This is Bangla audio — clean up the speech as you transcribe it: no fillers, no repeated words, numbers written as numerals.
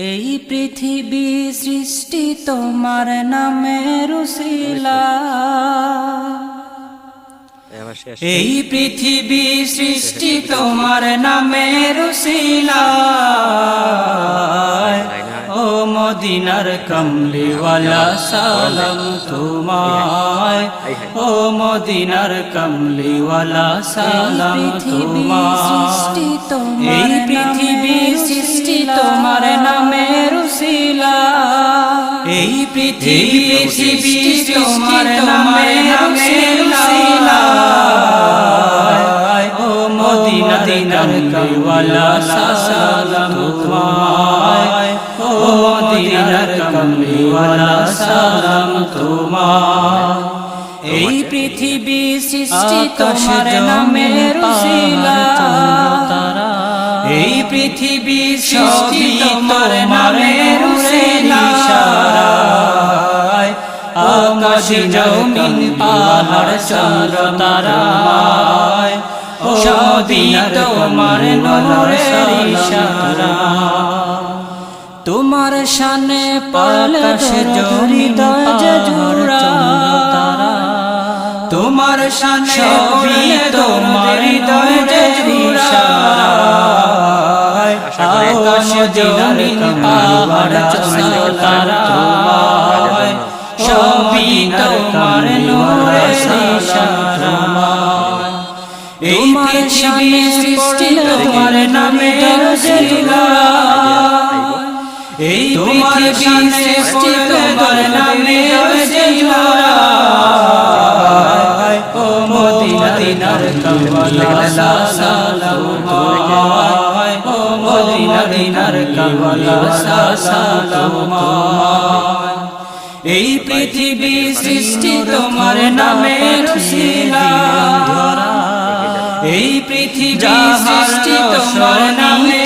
এই পৃথিবী সৃষ্টি তোমার নামের উসিলা, এই পৃথিবী সৃষ্টি তোমার নামের উসিলা। ও মদিনার কমলিওয়ালা সালাম তোমায়, ও মদিনার কমলিওয়ালা সালাম তোমায়। এই পৃথিবী সৃষ্টি তোমার নামের উসিলা, এই পৃথিবী সৃষ্টি তোমার নামের উসিলা। ও মদিনার কমলিওয়ালা সালাম তোমায়, ও মদিনার কমলিওয়ালা সালাম তোমায়। এই পৃথিবী সৃষ্টি তোমার নামের উসিলা, এই পৃথিবী সৃষ্টি তোমার নামের উসিলা। আকাশ জমিন পাহাড় চন্দ্র তারা সবই তোমার নূরের ইশারা। তোমার শানে আকাশ জমিন পাহাড় তারা, তোমার শানে সবই তোমার হৃদয়ের ইশারা। আকাশ জমিন পাহাড় চন্দ্র তারা সবই তোমার নূরের ইশারা। এই পৃথিবী সৃষ্টি তোমার নামের উসিলা, এই পৃথিবী সৃষ্টি তোমার নামের উসিলা। ও মদিনার কমলিওয়ালা সালাম তোমায়, ও মদিনার কমলিওয়ালা সালাম তোমায়। এই পৃথিবী সৃষ্টি তোমার নামের উসিলা, এই পৃথিবী সৃষ্টি তোমার নামে